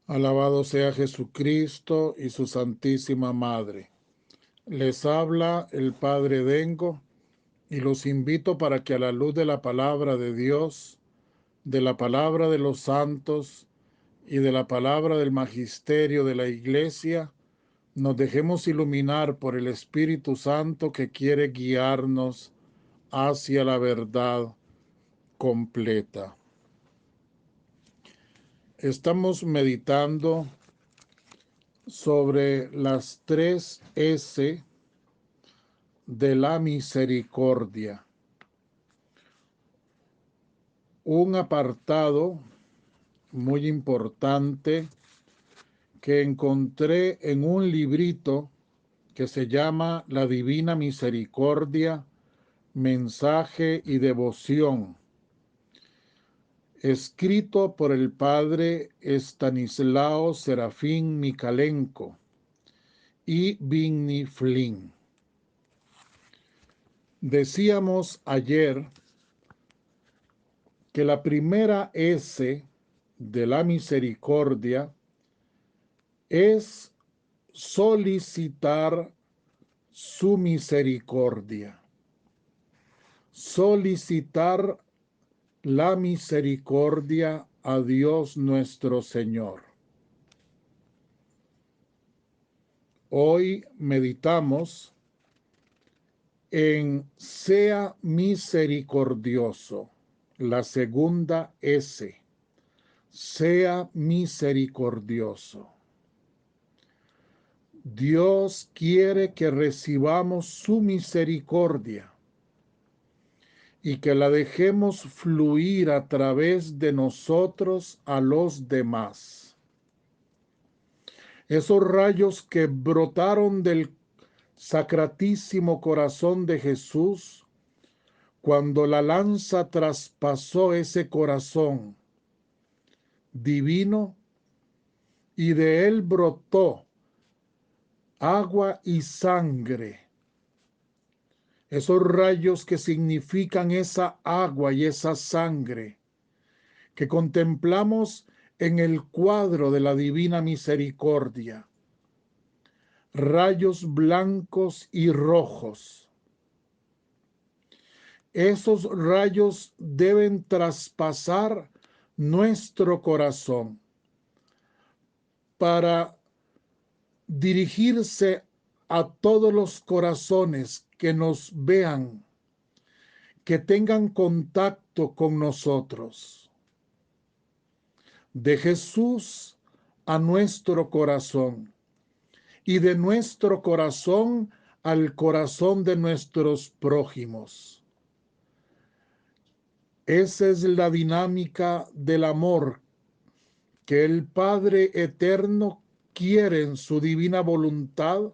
Alabado sea Jesucristo y su Santísima Madre. Les habla el Padre Dengo y los invito para que a la luz de la palabra de Dios, de la palabra de los santos y de la palabra del magisterio de la Iglesia, nos dejemos iluminar por el Espíritu Santo que quiere guiarnos hacia la verdad completa. Estamos meditando sobre las 3 S de la misericordia. Un apartado muy importante que encontré en un librito que se llama La Divina Misericordia, Mensaje y Devoción, escrito por el padre Estanislao Serafín Mikalenko y Vigny Flynn. Decíamos ayer que la primera S de la misericordia es solicitar su misericordia. Solicitar la misericordia a Dios nuestro Señor. Hoy meditamos en sea misericordioso, la segunda S. Sea misericordioso. Dios quiere que recibamos su misericordia y que la dejemos fluir a través de nosotros a los demás. Esos rayos que brotaron del sacratísimo corazón de Jesús, cuando la lanza traspasó ese corazón divino y de él brotó agua y sangre. Esos rayos que significan esa agua y esa sangre que contemplamos en el cuadro de la Divina Misericordia. Rayos blancos y rojos. Esos rayos deben traspasar nuestro corazón para dirigirse a todos los corazones que nos vean, que tengan contacto con nosotros. De Jesús a nuestro corazón y de nuestro corazón al corazón de nuestros prójimos. Esa es la dinámica del amor que el Padre Eterno quiere en su divina voluntad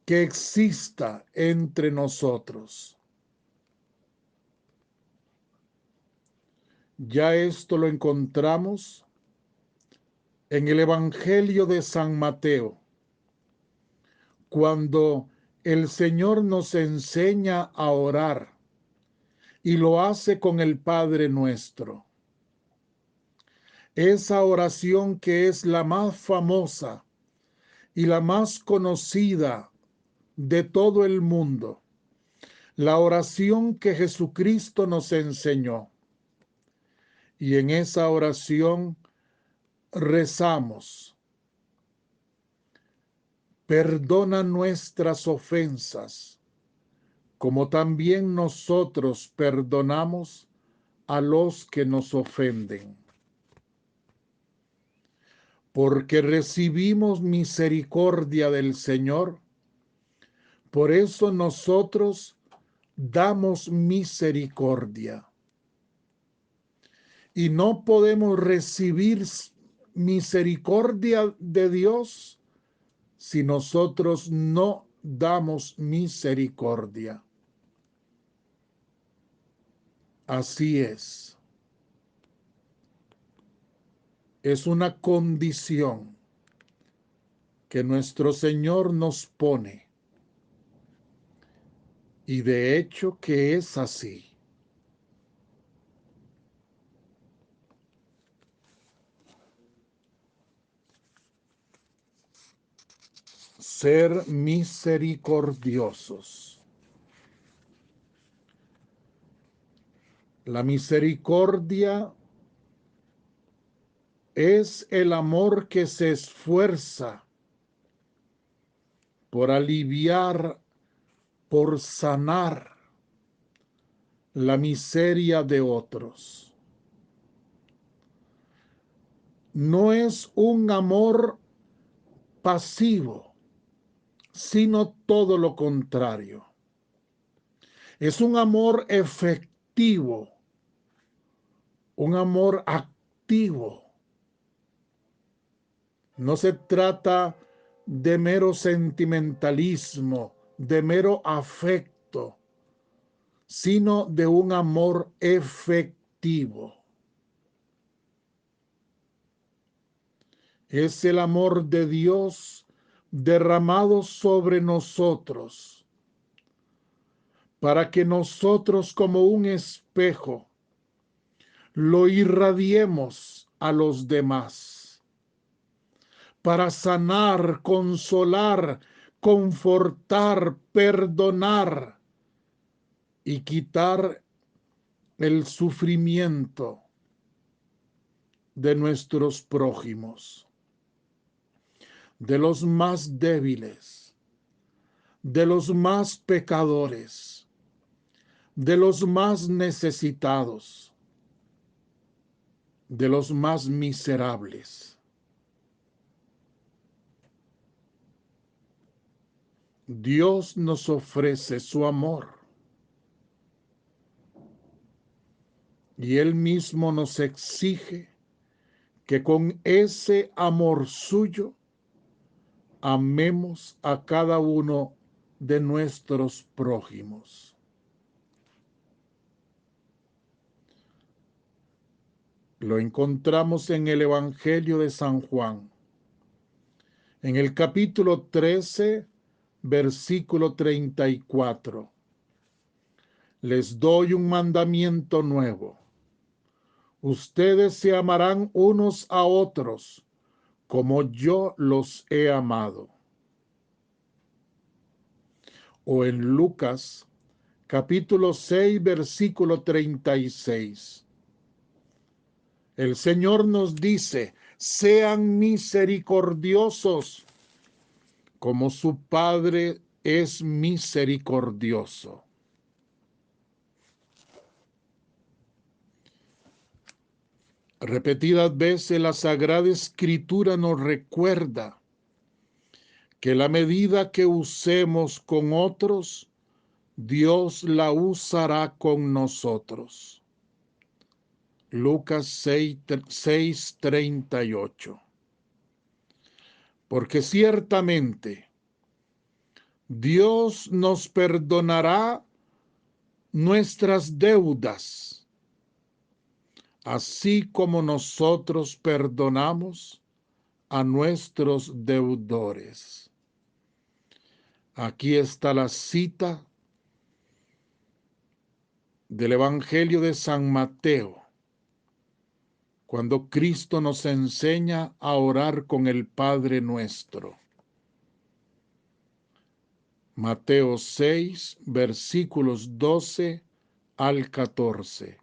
que exista entre nosotros. Ya esto lo encontramos en el Evangelio de San Mateo, cuando el Señor nos enseña a orar y lo hace con el Padre Nuestro. Esa oración que es la más famosa y la más conocida de todo el mundo, la oración que Jesucristo nos enseñó. Y en esa oración rezamos: perdona nuestras ofensas, como también nosotros perdonamos a los que nos ofenden. Porque recibimos misericordia del Señor, por eso nosotros damos misericordia. Y no podemos recibir misericordia de Dios si nosotros no damos misericordia. Así es. Es una condición que nuestro Señor nos pone. Y de hecho que es así. ser misericordiosos. La misericordia es el amor que se esfuerza por aliviar, por sanar la miseria de otros. No es un amor pasivo, sino todo lo contrario. Es un amor efectivo, un amor activo. No se trata de mero sentimentalismo, de mero afecto, sino de un amor efectivo. Es el amor de Dios derramado sobre nosotros, para que nosotros como un espejo lo irradiemos a los demás, para sanar, consolar, confortar, perdonar y quitar el sufrimiento de nuestros prójimos, de los más débiles, de los más pecadores, de los más necesitados, de los más miserables. Dios nos ofrece su amor y Él mismo nos exige que con ese amor suyo amemos a cada uno de nuestros prójimos. Lo encontramos en el Evangelio de San Juan, en el capítulo 13, versículo 34. Les doy un mandamiento nuevo. Ustedes se amarán unos a otros como yo los he amado. O en Lucas, capítulo 6, versículo 36. El Señor nos dice, sean misericordiosos, como su Padre es misericordioso. Repetidas veces la Sagrada Escritura nos recuerda que la medida que usemos con otros, Dios la usará con nosotros. Lucas 6:38. Porque ciertamente Dios nos perdonará nuestras deudas, así como nosotros perdonamos a nuestros deudores. Aquí está la cita del Evangelio de San Mateo, cuando Cristo nos enseña a orar con el Padre nuestro. Mateo 6, versículos 12 al 14.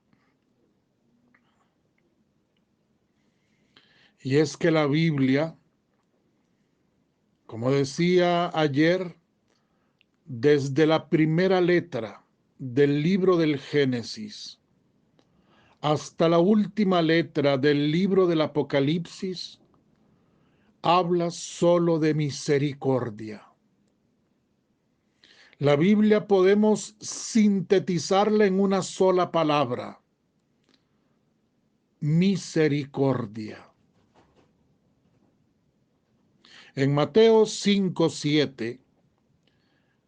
Y es que la Biblia, como decía ayer, desde la primera letra del libro del Génesis hasta la última letra del libro del Apocalipsis, habla solo de misericordia. La Biblia podemos sintetizarla en una sola palabra: misericordia. En Mateo 5:7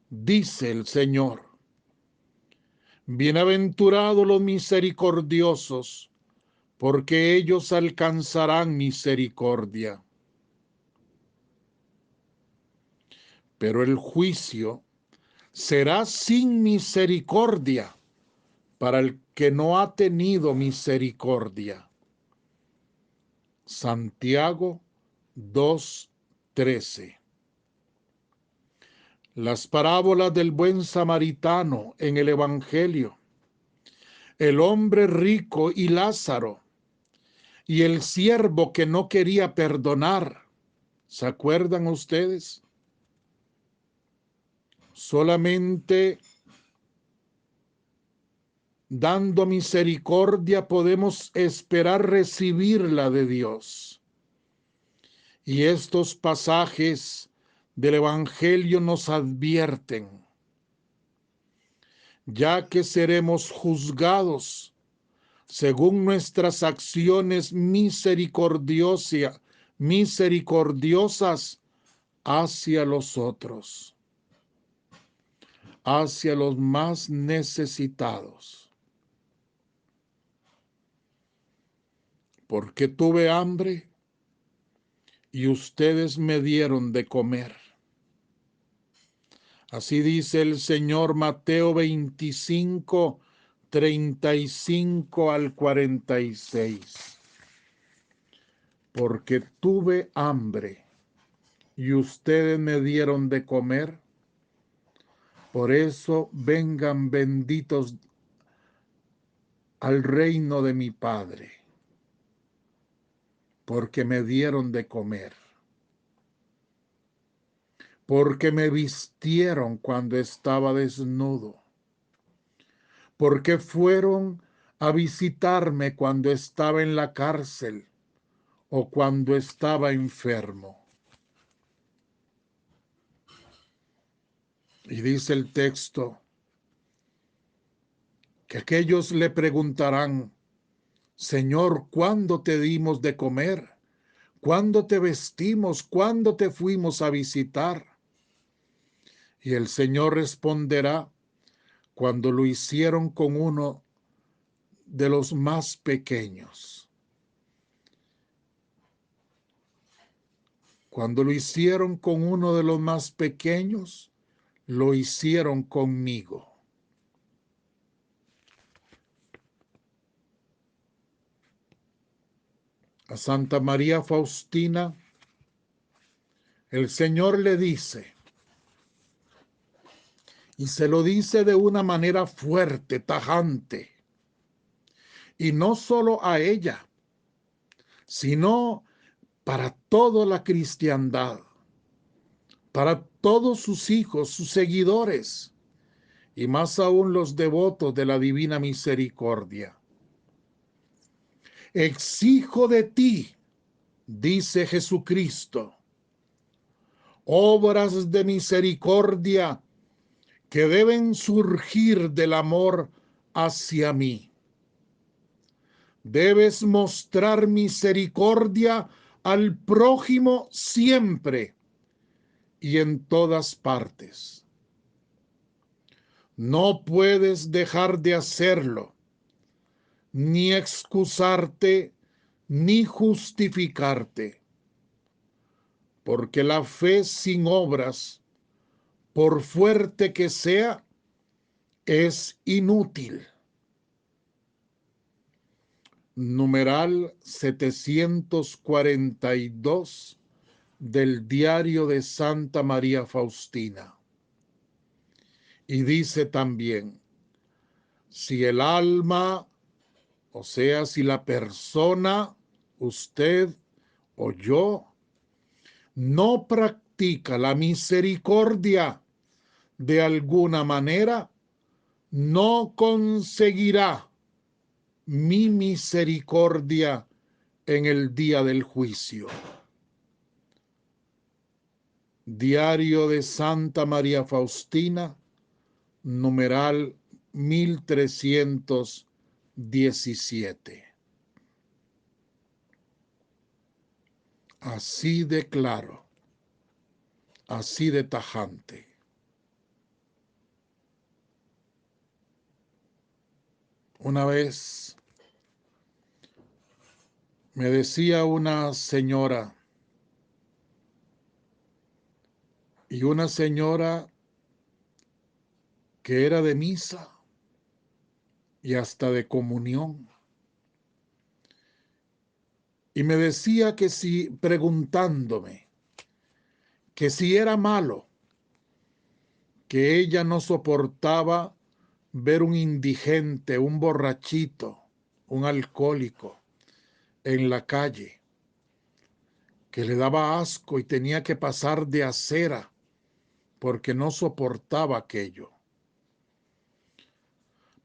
dice el Señor: bienaventurados los misericordiosos, porque ellos alcanzarán misericordia. Pero el juicio será sin misericordia para el que no ha tenido misericordia. Santiago 2:13. Las parábolas del buen samaritano en el Evangelio, el hombre rico y Lázaro, y el siervo que no quería perdonar. ¿Se acuerdan ustedes? Solamente dando misericordia podemos esperar recibirla de Dios. Y estos pasajes del Evangelio nos advierten, ya que seremos juzgados según nuestras acciones misericordiosas hacia los otros, hacia los más necesitados. Porque tuve hambre y ustedes me dieron de comer. Así dice el Señor, Mateo 25, 35 al 46. Porque tuve hambre y ustedes me dieron de comer. Por eso vengan benditos al reino de mi Padre, porque me dieron de comer. Porque me vistieron cuando estaba desnudo. Porque fueron a visitarme cuando estaba en la cárcel o cuando estaba enfermo. Y dice el texto que aquellos le preguntarán, Señor, ¿cuándo te dimos de comer? ¿Cuándo te vestimos? ¿Cuándo te fuimos a visitar? Y el Señor responderá, cuando lo hicieron con uno de los más pequeños. Cuando lo hicieron con uno de los más pequeños, lo hicieron conmigo. A Santa María Faustina, el Señor le dice, y se lo dice de una manera fuerte, tajante, y no solo a ella, sino para toda la cristiandad, para todos sus hijos, sus seguidores, y más aún los devotos de la Divina Misericordia. Exijo de ti, dice Jesucristo, obras de misericordia que deben surgir del amor hacia mí. Debes mostrar misericordia al prójimo siempre y en todas partes. No puedes dejar de hacerlo, ni excusarte, ni justificarte, porque la fe sin obras, por fuerte que sea, es inútil. Numeral 742 del Diario de Santa María Faustina. Y dice también, si el alma, o sea, si la persona, usted o yo, no practica la misericordia de alguna manera, no conseguirá mi misericordia en el día del juicio. Diario de Santa María Faustina, numeral 1317. Así de claro, así de tajante. Una vez me decía una señora, y una señora que era de misa y hasta de comunión, y me decía que si, preguntándome, que si era malo que ella no soportaba ver un indigente, un borrachito, un alcohólico en la calle, que le daba asco y tenía que pasar de acera porque no soportaba aquello.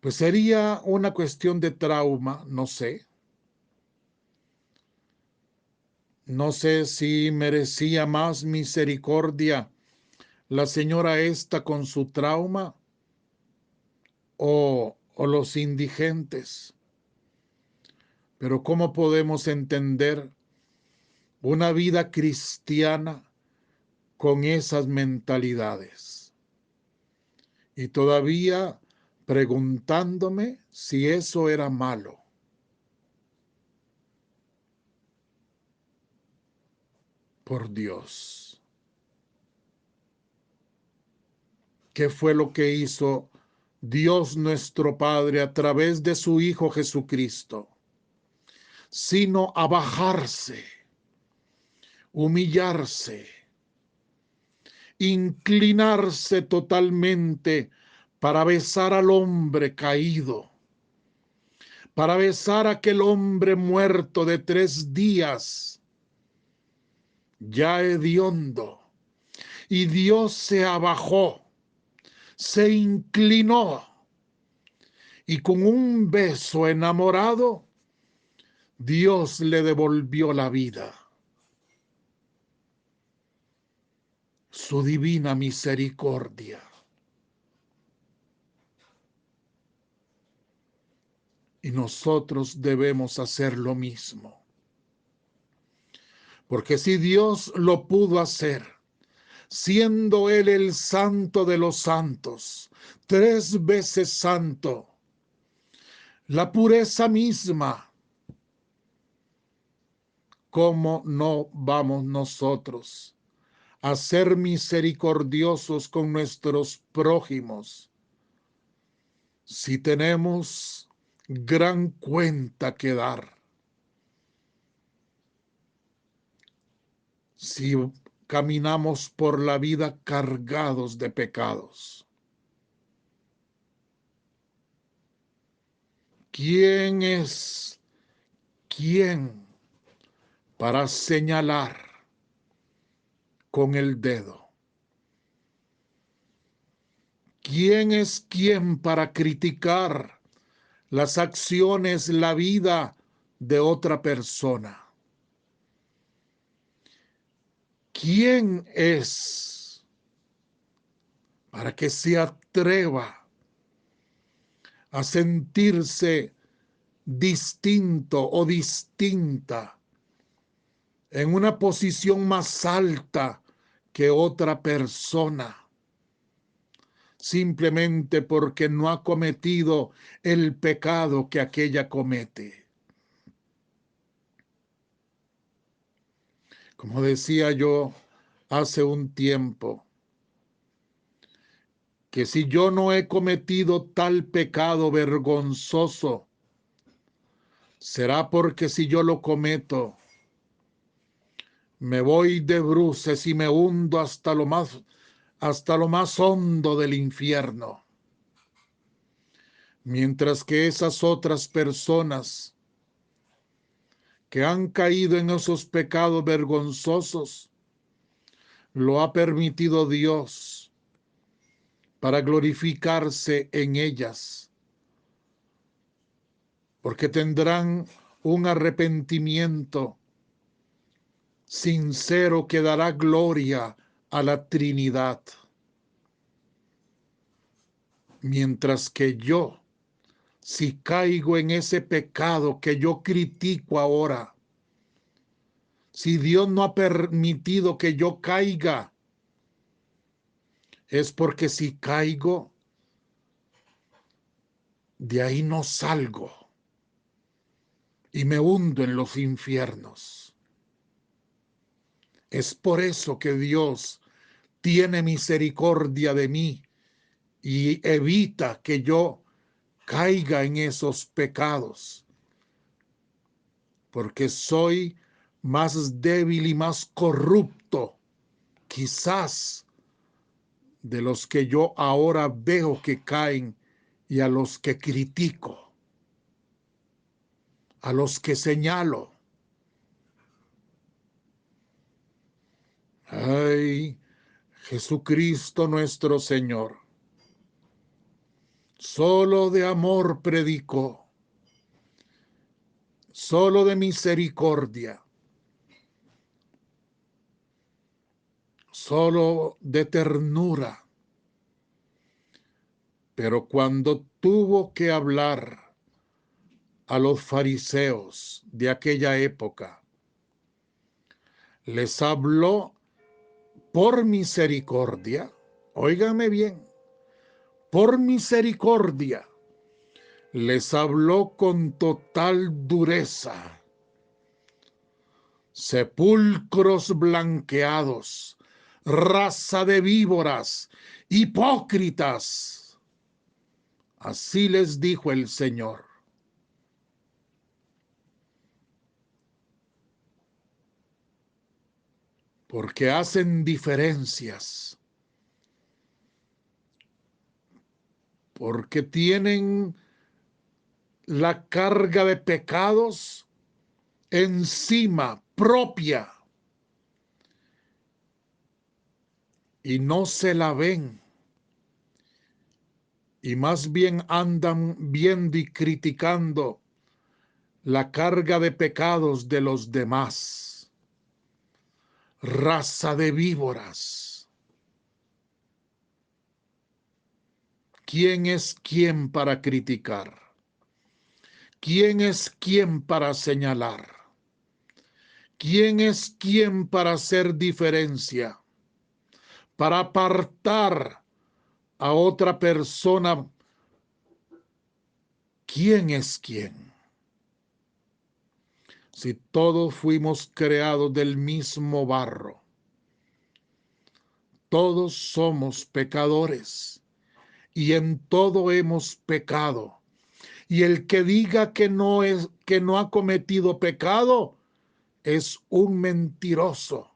Pues sería una cuestión de trauma, no sé. No sé si merecía más misericordia la señora esta con su trauma o los indigentes. Pero ¿cómo podemos entender una vida cristiana con esas mentalidades? Y todavía preguntándome si eso era malo. Por Dios. ¿Qué fue lo que hizo Dios nuestro Padre a través de su Hijo Jesucristo? Sino a bajarse, humillarse, inclinarse totalmente para besar al hombre caído, para besar a aquel hombre muerto de 3 días, ya hediondo. Y Dios se abajó, se inclinó y con un beso enamorado, Dios le devolvió la vida. Su divina misericordia. Y nosotros debemos hacer lo mismo. Porque si Dios lo pudo hacer, siendo Él el santo de los santos, 3 veces santo, la pureza misma, ¿cómo no vamos nosotros a ser misericordiosos con nuestros prójimos si tenemos gran cuenta que dar? Si caminamos por la vida cargados de pecados. ¿Quién es quién para señalar con el dedo? ¿Quién es quién para criticar las acciones, la vida de otra persona? ¿Quién es para que se atreva a sentirse distinto o distinta en una posición más alta que otra persona, simplemente porque no ha cometido el pecado que aquella comete? Como decía yo hace un tiempo, que si yo no he cometido tal pecado vergonzoso, será porque si yo lo cometo, me voy de bruces y me hundo hasta lo más hondo del infierno. Mientras que esas otras personas que han caído en esos pecados vergonzosos, lo ha permitido Dios para glorificarse en ellas, porque tendrán un arrepentimiento sincero que dará gloria a la Trinidad. Mientras que yo, si caigo en ese pecado que yo critico ahora, si Dios no ha permitido que yo caiga, es porque si caigo, de ahí no salgo y me hundo en los infiernos. Es por eso que Dios tiene misericordia de mí y evita que yo caiga en esos pecados, porque soy más débil y más corrupto, quizás, de los que yo ahora veo que caen y a los que critico, a los que señalo. Ay, Jesucristo nuestro Señor, solo de amor predicó, solo de misericordia, solo de ternura. Pero cuando tuvo que hablar a los fariseos de aquella época, les habló por misericordia. Óigame bien, por misericordia, les habló con total dureza. Sepulcros blanqueados, raza de víboras, hipócritas. Así les dijo el Señor. Porque hacen diferencias, porque tienen la carga de pecados encima propia y no se la ven, y más bien andan viendo y criticando la carga de pecados de los demás. Raza de víboras. ¿Quién es quién para criticar? ¿Quién es quién para señalar? ¿Quién es quién para hacer diferencia? Para apartar a otra persona. ¿Quién es quién? Si todos fuimos creados del mismo barro, todos somos pecadores y en todo hemos pecado. Y el que diga que no ha cometido pecado es un mentiroso.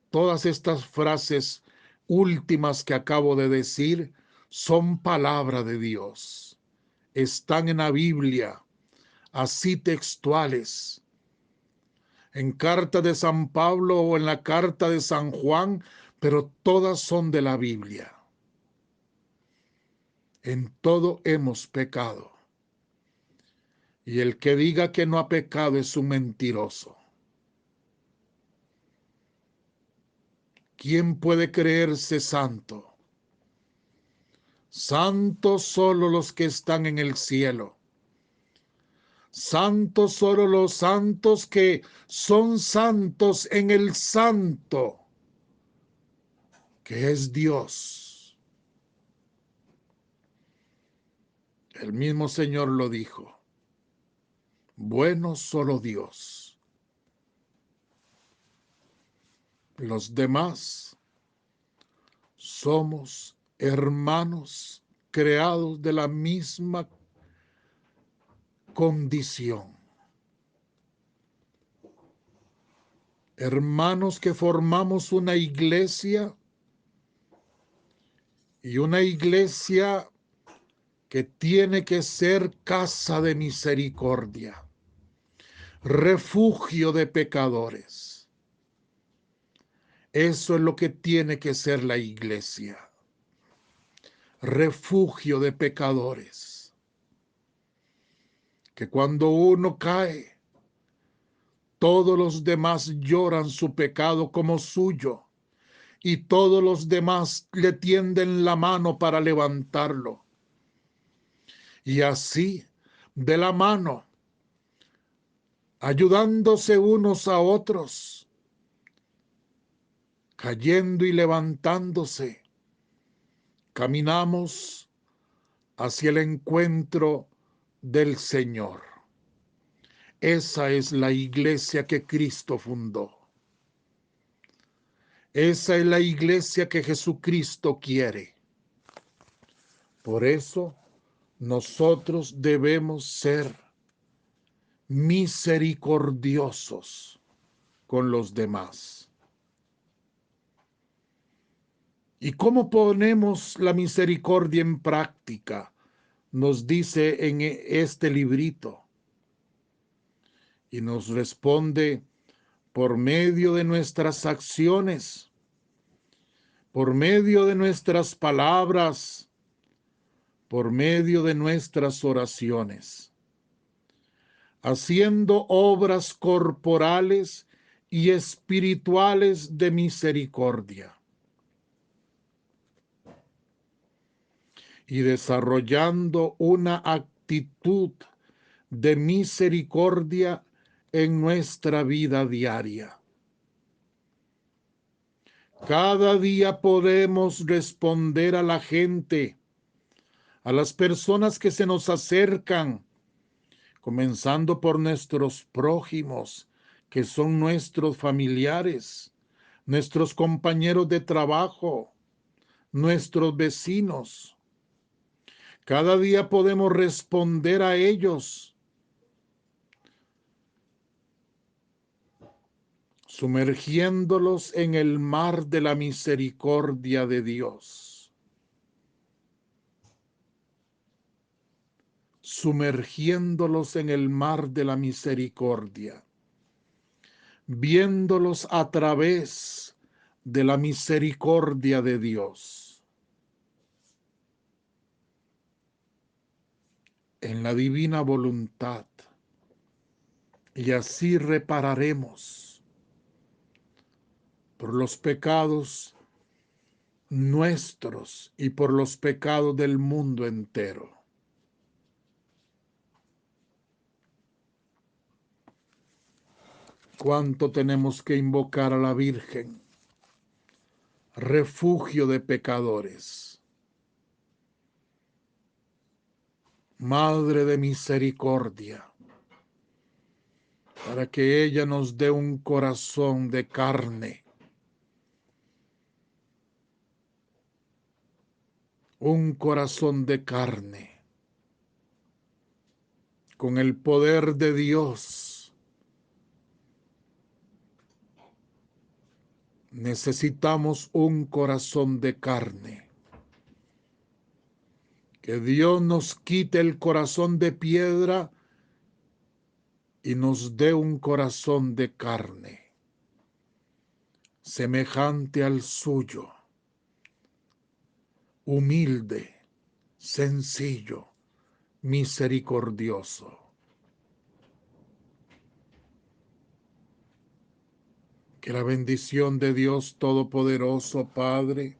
Todas estas frases últimas que acabo de decir son palabra de Dios. Están en la Biblia, así textuales. En carta de San Pablo o en la carta de San Juan, pero todas son de la Biblia. En todo hemos pecado. Y el que diga que no ha pecado es un mentiroso. ¿Quién puede creerse santo? Santos solo los que están en el cielo. Santos solo los santos que son santos en el santo, que es Dios. El mismo Señor lo dijo. Bueno solo Dios. Los demás somos hermanos creados de la misma condición. Hermanos que formamos una iglesia y una iglesia que tiene que ser casa de misericordia, refugio de pecadores. Eso es lo que tiene que ser la iglesia, refugio de pecadores. Que cuando uno cae, todos los demás lloran su pecado como suyo y todos los demás le tienden la mano para levantarlo. Y así, de la mano, ayudándose unos a otros, cayendo y levantándose, caminamos hacia el encuentro del Señor. Esa es la iglesia que Cristo fundó. Esa es la iglesia que Jesucristo quiere. Por eso nosotros debemos ser misericordiosos con los demás. ¿Y cómo ponemos la misericordia en práctica? Nos dice en este librito. Y nos responde por medio de nuestras acciones, por medio de nuestras palabras, por medio de nuestras oraciones, haciendo obras corporales y espirituales de misericordia y desarrollando una actitud de misericordia en nuestra vida diaria. Cada día podemos responder a la gente, a las personas que se nos acercan, comenzando por nuestros prójimos, que son nuestros familiares, nuestros compañeros de trabajo, nuestros vecinos. Cada día podemos responder a ellos, sumergiéndolos en el mar de la misericordia de Dios. Sumergiéndolos en el mar de la misericordia, viéndolos a través de la misericordia de Dios. En la divina voluntad. Y así repararemos por los pecados nuestros y por los pecados del mundo entero. ¿Cuánto tenemos que invocar a la Virgen, refugio de pecadores, Madre de misericordia, para que ella nos dé un corazón de carne, un corazón de carne, con el poder de Dios? Necesitamos un corazón de carne. Que Dios nos quite el corazón de piedra y nos dé un corazón de carne, semejante al suyo, humilde, sencillo, misericordioso. Que la bendición de Dios Todopoderoso, Padre,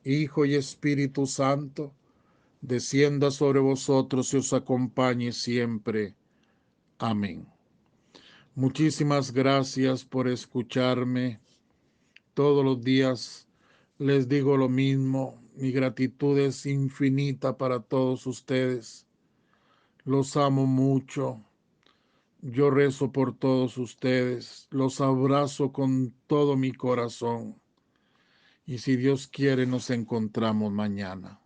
Hijo y Espíritu Santo, descienda sobre vosotros y os acompañe siempre. Amén. Muchísimas gracias por escucharme. Todos los días les digo lo mismo. Mi gratitud es infinita para todos ustedes. Los amo mucho. Yo rezo por todos ustedes. Los abrazo con todo mi corazón. Y si Dios quiere, nos encontramos mañana.